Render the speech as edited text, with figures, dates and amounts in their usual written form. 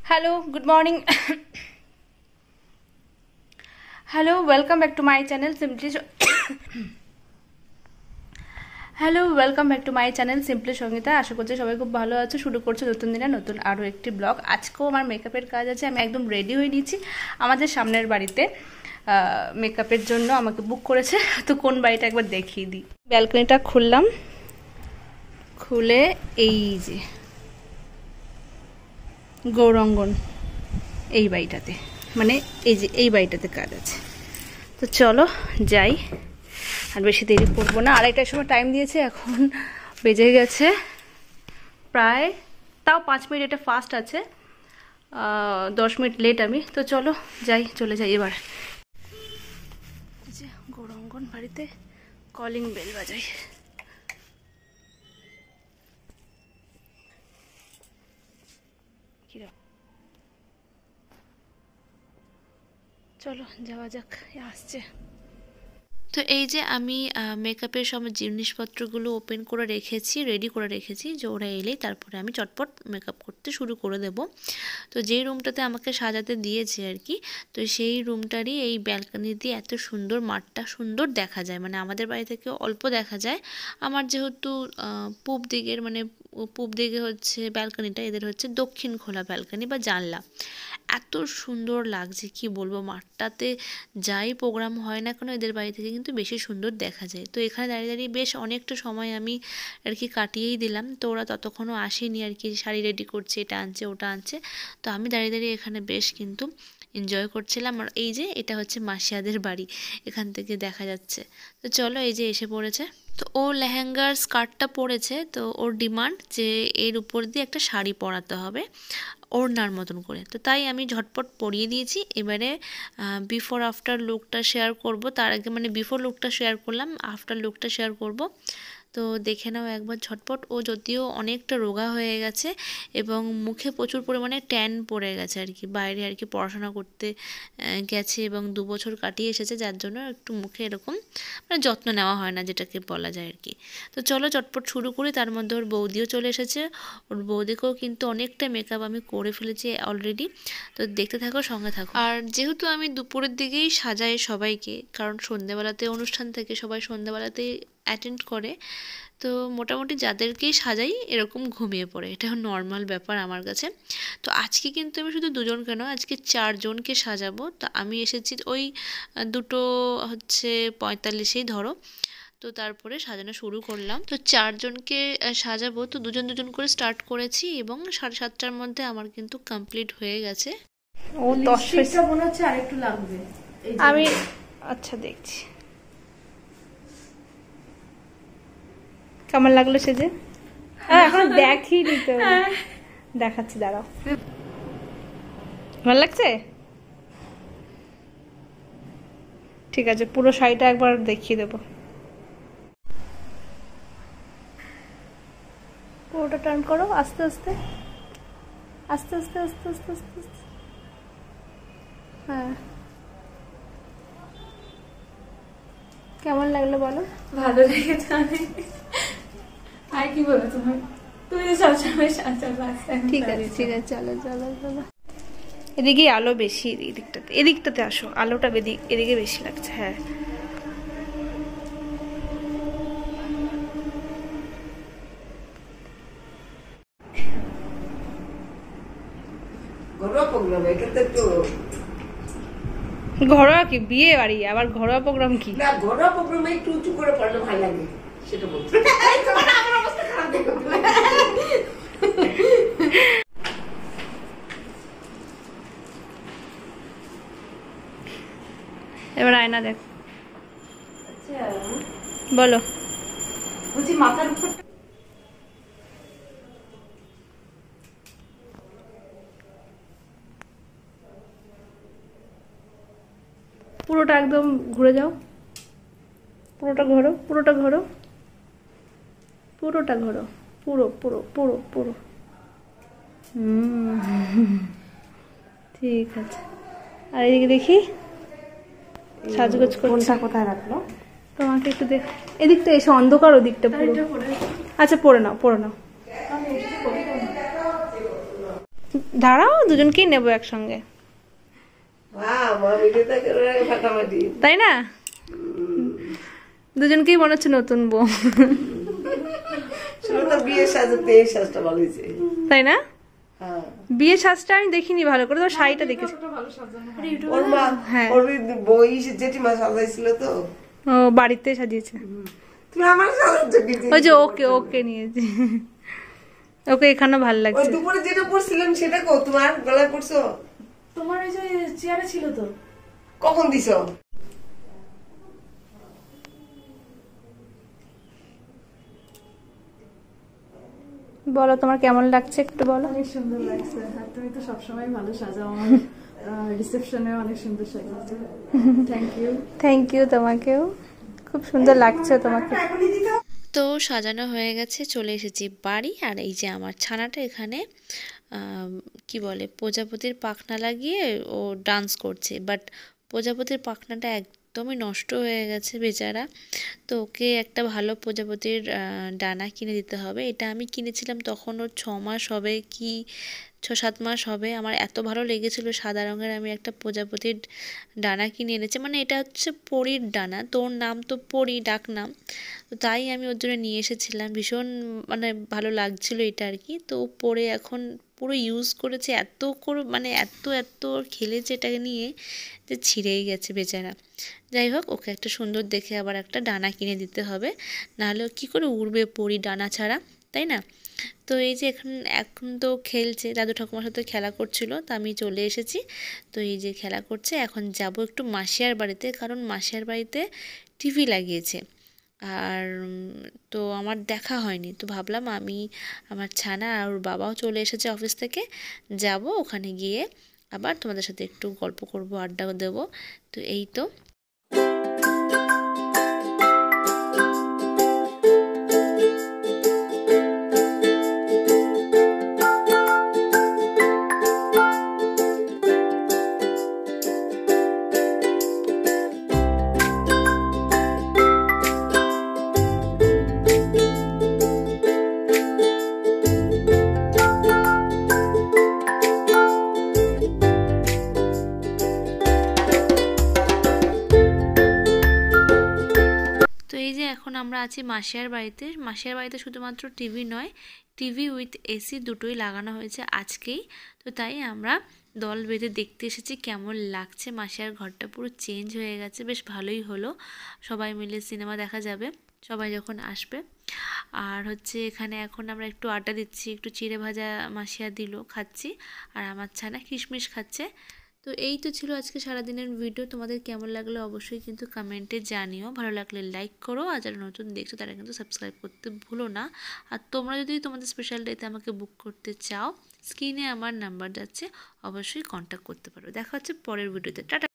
Hello, good morning. Hello, welcome back to my channel Simply Hello, welcome back to my channel Simply Songita. আশা করছি সবাই খুব ভালো আছো। শুরু করছো নতুন দিনে নতুন আরো একটি ব্লগ। আজকেও আমার মেকআপের কাজ আছে। আমি একদম রেডি হয়ে নিয়েছি। আমাদের সামনের বাড়িতে মেকআপের জন্য আমাকে বুক করেছে। তো কোন বাড়িটা একবার দেখিয়ে দিই। ব্যালকনিটা খুললাম, খুলে এই যে গৌরাঙ্গন এই বাড়িটাতে, মানে এই যে এই বাড়িটাতে কাজ আছে। তো চলো যাই, আর বেশি দেরি করবো না। আড়াইটার সময় টাইম দিয়েছে, এখন বেজে গেছে প্রায়, তাও 5 মিনিট এটা ফাস্ট আছে, 10 মিনিট লেট আমি। তো চলো যাই, চলে যাই এবার। যে গৌরাঙ্গন বাড়িতে কলিং বেল বাজাই। চলো যাওয়া যাক, আসছে। তো এই যে আমি মেকআপের সময় জিনিসপত্রগুলো ওপেন করে রেখেছি, রেডি করে রেখেছি, যে ওরা এলেই তারপরে আমি চটপট মেকআপ করতে শুরু করে দেব। তো যেই রুমটাতে আমাকে সাজাতে দিয়েছে আর কি, তো সেই রুমটারই এই ব্যালকনি দিয়ে এত সুন্দর মাঠটা সুন্দর দেখা যায়, মানে আমাদের বাড়ি থেকে অল্প দেখা যায়। আমার যেহেতু পূব দিকের, মানে পূব দিকে হচ্ছে ব্যালকনিটা, এদের হচ্ছে দক্ষিণ খোলা ব্যালকনি বা জানলা। এত সুন্দর লাগছে কি বলবো, মাঠটাতে যাই প্রোগ্রাম হয় না কেন এদের বাড়ি থেকে কিন্তু বেশি সুন্দর দেখা যায়। তো এখানে দাঁড়িয়ে দাঁড়িয়ে বেশ অনেকটা সময় আমি আর কি কাটিয়েই দিলাম। তো ওরা ততক্ষণও আসেনি আর কি, শাড়ি রেডি করছে, এটা আনছে ওটা আনছে। তো আমি দাঁড়িয়ে দাঁড়িয়ে এখানে বেশ কিন্তু এনজয় করছিলাম। আর এই যে এটা হচ্ছে মাসিয়াদের বাড়ি, এখান থেকে দেখা যাচ্ছে। তো চলো এই যে এসে পড়েছে। তো ও লেহেঙ্গার স্কার্টটা পরেছে, তো ওর ডিমান্ড যে এর উপর দিয়ে একটা শাড়ি পরাতে হবে ওড়নার মতন করে। তো তাই আমি ঝটপট পরিয়ে দিয়েছি। এবারে বিফোর আফটার লুকটা শেয়ার করব। তার আগে মানে বিফোর লুকটা শেয়ার করলাম, আফটার লুকটা শেয়ার করব। তো দেখে নাও একবার ঝটপট। ও যদিও অনেকটা রোগা হয়ে গেছে এবং মুখে প্রচুর পরিমাণে ট্যান পড়ে গেছে আর কি, বাইরে আর কি পড়াশোনা করতে গেছে এবং 2 বছর কাটিয়ে এসেছে, যার জন্য একটু মুখে এরকম মানে যত্ন নেওয়া হয় না, যেটাকে বলা যায় আর কি। তো চলো চটপট শুরু করি। তার মধ্যে ওর বৌদিও চলে এসেছে। ওর বৌদিকেও কিন্তু অনেকটা মেকআপ আমি করে ফেলেছি অলরেডি। তো দেখতে থাকো, সঙ্গে থাকো। আর যেহেতু আমি দুপুরের দিকেই সাজাই সবাইকে, কারণ সন্ধ্যেবেলাতে অনুষ্ঠান থেকে সবাই সন্ধ্যেবেলাতেই অ্যাটেন্ড করে, তো মোটামুটি যাদেরকেই সাজাই এরকম ঘুমিয়ে পড়ে, এটা নর্মাল ব্যাপার আমার কাছে। তো আজকে কিন্তু আমি শুধু 2জন কেন, আজকে 4 জনকে সাজাবো। তো আমি এসেছি ওই 2:45 ধরো। তো তারপরে সাজানো শুরু করলাম। তো 4 জনকে সাজাবো, তো 2জন 2জন করে স্টার্ট করেছি এবং 7:30টার মধ্যে আমার কিন্তু কমপ্লিট হয়ে গেছে। ও 10টা মনে হচ্ছে আরেকটু লাগবে, আমি আচ্ছা দেখছি কেমন লাগলো সেজে। এখন দেখিনি তো, দেখাচ্ছি দাঁড়াও। ভালো লাগছে? ঠিক আছে, পুরো শাড়িটা একবার দেখিয়ে দেবো। পুরোটা টার্ন করো, আস্তে আস্তে আস্তে আস্তে আস্তে আস্তে আস্তে আস্তে। হ্যাঁ, কেমন লাগলো বলো? ভালো লেগেছে অনেক। আর কি বলো তুমি তো সবসময় ঠিক আছে ঠিক আছে, চলো চলো চলো। এদিকে আলো বেশি, এদিকটাতে, এদিকটাতে আসো, আলোটা এদিকে বেশি লাগছে। হ্যাঁ, ঘরোয়া কি বিয়ে বাড়ি, আবার ঘরোয়া প্রোগ্রাম কি? না, ঘরোয়া প্রোগ্রামে একটু উঁচু করে পড়লে ভালো লাগে, সেটা বলছি। আমার অবস্থা খারাপ দেখো। এবার আয়না দেখ, বলো। বলছি মাথার উপর পুরোটা একদম ঘুরে যাও, পুরোটা ঘোরো, পুরোটা ঘোরো, পুরোটা ঘোরো, পুরো পুরো পুরো পুরো। ঠিক আছে। আর এদিকে দেখি সাজগোজ কোনটা কোথায় রাখলো, তোমাকে একটু দেখ। এদিকটা এসে অন্ধকার, ওদিকটা পুরো। আচ্ছা পরে নাও, পরে নাও। দাঁড়াও, দুজনকেই নেবো একসঙ্গে, ফাটাফাটি। তাই না? দুজনকেই মনে হচ্ছে নতুন বউ, বিয়ের সাজতে এই সাজটা ভালো হয়েছে, তাই না? হ্যাঁ। বিয়ের সাজটা আমি দেখিনি ভালো করে, তো শাড়িটা দেখেছি। ওর মা, হ্যাঁ। ওর বই জেঠিমা সাজাইছিল তো। ও বাড়িতে সাজিয়েছে। তুমি আমার সাজাচ্ছ কি? ওই যে ওকে ওকে নিয়েছি, ওকে এখানেও ভালো ওই লাগছে। দুপুরে যেটা পড়ছিলাম সেটা কো তোমার গলায় পড়ছো? তোমার ওই যে চেয়ারে ছিল তো। কখন দিছো? বলো তোমার কেমন লাগছে একটু বলো। অনেক সুন্দর লাগছে, আর তুমি তো সবসময় ভালো সাজাও, আমার রিসেপশনে অনেক সুন্দর সাজিয়েছো, থ্যাংক ইউ। থ্যাংক ইউ, তোমাকেও খুব সুন্দর লাগছে তোমাকে। তো সাজানো হয়ে গেছে, চলে এসেছি বাড়ি। আর এই যে আমার ছানাটা এখানে কি বলে প্রজাপতির পাখনা লাগিয়ে ও ডান্স করছে, বাট প্রজাপতির পাখনাটা একদমই নষ্ট হয়ে গেছে বেচারা। তো ওকে একটা ভালো প্রজাপতির ডানা কিনে দিতে হবে। এটা আমি কিনেছিলাম তখন ওর 6 মাস হবে কি 6-7 মাস হবে। আমার এত ভালো লেগেছিল সাদা রঙের, আমি একটা প্রজাপতির ডানা কিনে এনেছি। মানে এটা হচ্ছে পরীর ডানা, তো ওর নাম তো পরী, ডাক নাম, তো তাই আমি ওর জন্য নিয়ে এসেছিলাম। ভীষণ মানে ভালো লাগছিল এটা আর কি। তো ও পরে এখন পুরো ইউজ করেছে, এত করে মানে এত ওর খেলেছে এটাকে নিয়ে যে ছিঁড়েই গেছে বেচারা। যাই হোক, ওকে একটা সুন্দর দেখে আবার একটা ডানা কিনে দিতে হবে, নাহলে ও কী করে উড়বে পরী ডানা ছাড়া, তাই না? তো এই যে এখন তো খেলছে, দাদু ঠাকুমার সাথে খেলা করছিল, তো আমি চলে এসেছি। তো এই যে খেলা করছে, এখন যাব একটু মাসিয়ার বাড়িতে, কারণ মাসিয়ার বাড়িতে টিভি লাগিয়েছে। আর তো আমার দেখা হয়নি, তো ভাবলাম আমি, আমার ছানা আর ওর বাবাও চলে এসেছে অফিস থেকে, যাব ওখানে গিয়ে আবার তোমাদের সাথে একটু গল্প করব, আড্ডা দেবো। তো এই তো। এখন আমরা আছি মাসিয়ার বাড়িতে। মাসিয়ার বাড়িতে শুধুমাত্র টিভি নয়, টিভি উইথ এসি দুটোই লাগানো হয়েছে আজকেই। তো তাই আমরা দল বেঁধে দেখতে এসেছি কেমন লাগছে। মাসিয়ার ঘরটা পুরো চেঞ্জ হয়ে গেছে, বেশ ভালোই হলো। সবাই মিলে সিনেমা দেখা যাবে সবাই যখন আসবে। আর হচ্ছে এখানে এখন আমরা একটু আড্ডা দিচ্ছি, একটু চিড়ে ভাজা মাসিয়া দিল, খাচ্ছি। আর আমার ছানা কিশমিশ খাচ্ছে। তো এই তো ছিল আজকে সারাদিনের ভিডিও। তোমাদের কেমন লাগলো অবশ্যই কিন্তু কমেন্টে জানিও। ভালো লাগলে লাইক করো, আর যারা নতুন দেখছো তারা কিন্তু সাবস্ক্রাইব করতে ভুলো না। আর তোমরা যদি তোমাদের স্পেশাল ডেতে আমাকে বুক করতে চাও, স্ক্রিনে আমার নাম্বার যাচ্ছে, অবশ্যই কন্ট্যাক্ট করতে পারো। দেখা হচ্ছে পরের ভিডিওতে। টাটা।